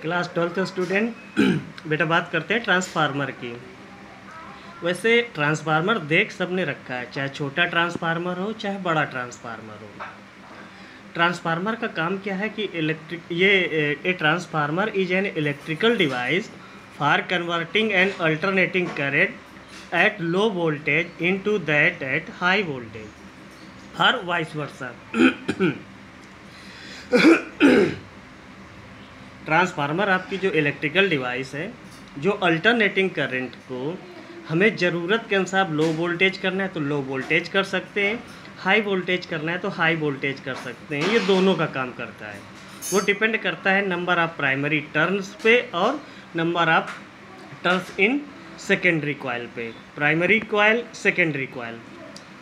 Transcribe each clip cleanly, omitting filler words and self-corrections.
Class 12th student बेटा बात करते हैं ट्रांसफार्मर की। वैसे ट्रांसफार्मर देख सबने रखा है, चाहे छोटा ट्रांसफार्मर हो चाहे बड़ा ट्रांसफार्मर हो। ट्रांसफार्मर का काम क्या है कि a transformer is an electrical device for converting and alternating current at low voltage into that at high voltage और वाइस वर्सा। ट्रांसफार्मर आपकी जो इलेक्ट्रिकल डिवाइस है जो अल्टरनेटिंग करंट को हमें ज़रूरत के अनुसार लो वोल्टेज करना है तो लो वोल्टेज कर सकते हैं, हाई वोल्टेज करना है तो हाई वोल्टेज कर सकते हैं। ये दोनों का काम करता है। वो डिपेंड करता है नंबर ऑफ प्राइमरी टर्न्स पे और number of turns in secondary coil पे। प्राइमरी कॉइल, सेकेंडरी कॉइल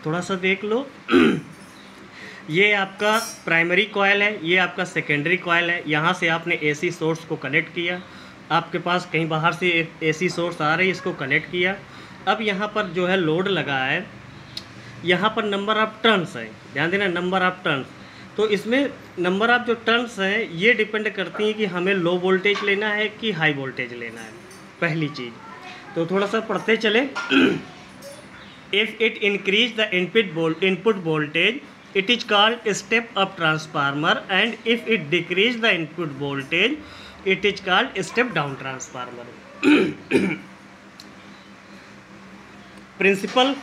थोड़ा सा देख लो। ये आपका प्राइमरी कॉइल है, ये आपका सेकेंडरी कॉइल है। यहाँ से आपने एसी सोर्स को कनेक्ट किया, आपके पास कहीं बाहर से एसी सोर्स आ रही है, इसको कनेक्ट किया। अब यहाँ पर जो है लोड लगा है, यहाँ पर नंबर ऑफ टर्न्स है, ध्यान देना नंबर ऑफ टर्न्स। तो इसमें नंबर ऑफ जो टर्न्स हैं ये डिपेंड करती हैं कि हमें लो वोल्टेज लेना है कि हाई वोल्टेज लेना है, पहली चीज़। तो थोड़ा सा पढ़ते चले। If it increase the input voltage it is called step up transformer, and if it decrease the input voltage it is called step down transformer. Principle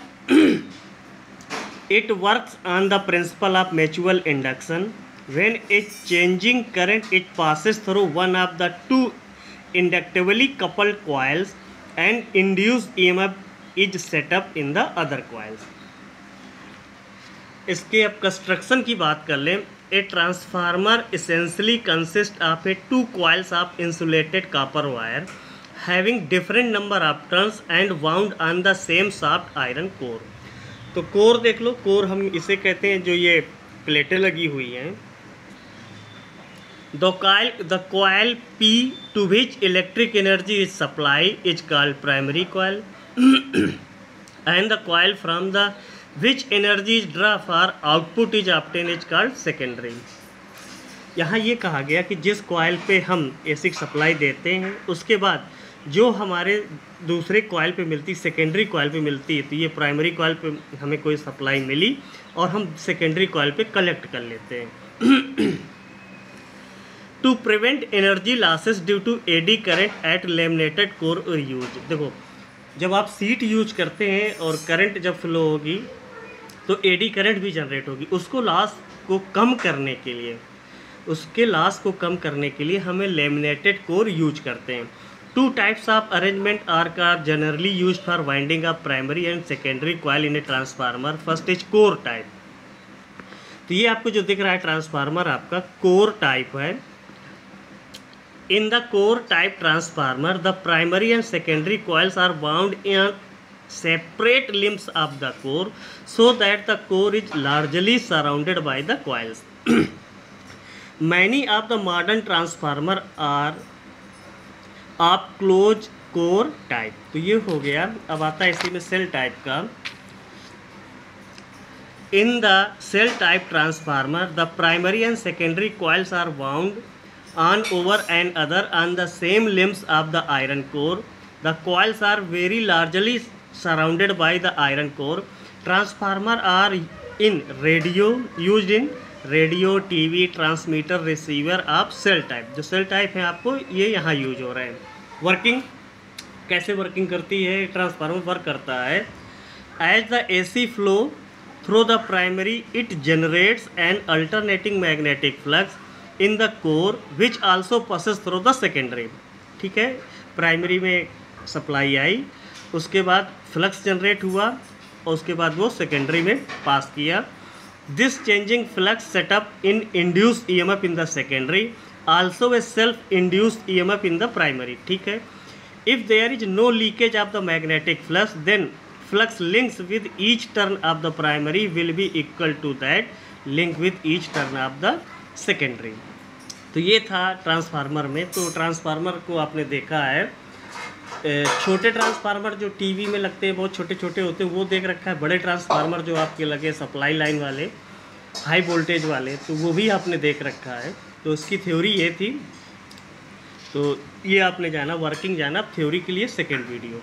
it works on the principle of mutual induction. When it changing current it passes through one of the two inductively coupled coils and induced EMF is set up in the other coils. इसके अब construction की बात कर लें। A transformer essentially consist of a two coils of insulated copper wire having different number of turns and wound on the same soft iron core. तो core देख लो, core हम इसे कहते हैं जो ये प्लेटें लगी हुई हैं। The coil P to which electric energy is supply is called primary coil and the coil from the which energy is draw for output is obtained is called secondary. यहाँ ये कहा गया कि जिस कॉइल पे हम एसी सप्लाई देते हैं उसके बाद जो हमारे दूसरे कॉइल पे मिलती, सेकेंडरी कॉइल पे मिलती है, तो ये प्राइमरी कॉइल पे हमें कोई सप्लाई मिली और हम सेकेंडरी कॉइल पे कलेक्ट कर लेते हैं। To prevent energy losses due to eddy current at laminated core और यूज। देखो जब आप सीट यूज करते हैं और करंट जब फ्लो होगी तो एडी करंट भी जनरेट होगी। उसको लॉस को कम करने के लिए, उसके लॉस को कम करने के लिए हमें लैमिनेटेड कोर यूज करते हैं। Two types of arrangement are generally use for winding of primary and secondary coil in a transformer. First is core type. तो ये आपको जो दिख रहा है ट्रांसफार्मर आपका कोर टाइप है। In the core type transformer, the primary and secondary coils are wound in separate limbs of the core so that the core is largely surrounded by the coils. Many of the modern transformer are of closed core type. तो ये हो गया। अब आता है इसी में cell type का। In the cell type transformer, the primary and secondary coils are wound on over and other on the same limbs of the iron core. The coils are very largely surrounded by the iron core. Transformer are used in radio, TV, transmitter, receiver of cell type. जो cell type है आपको ये यहाँ use हो रहा है। Working कैसे working करती है ट्रांसफार्मर? वर्क करता है as the AC flow through the primary it generates an alternating magnetic flux in the core which also passes through the secondary. ठीक है, प्राइमरी में सप्लाई आई, उसके बाद फ्लक्स जनरेट हुआ और उसके बाद वो सेकेंडरी में पास किया। This changing flux setup in induced EMF in the secondary, also a self induced EMF in the primary. ठीक है, if there is no leakage of the magnetic flux then flux links with each turn of the primary will be equal to that link with each turn of the secondary. तो ये था transformer में। तो transformer को आपने देखा है, छोटे ट्रांसफार्मर जो टीवी में लगते हैं बहुत छोटे छोटे होते हैं वो देख रखा है। बड़े ट्रांसफार्मर जो आपके लगे सप्लाई लाइन वाले, हाई वोल्टेज वाले, तो वो भी आपने देख रखा है। तो उसकी थ्योरी ये थी तो ये आपने जाना, वर्किंग जाना, थ्योरी के लिए सेकेंड वीडियो।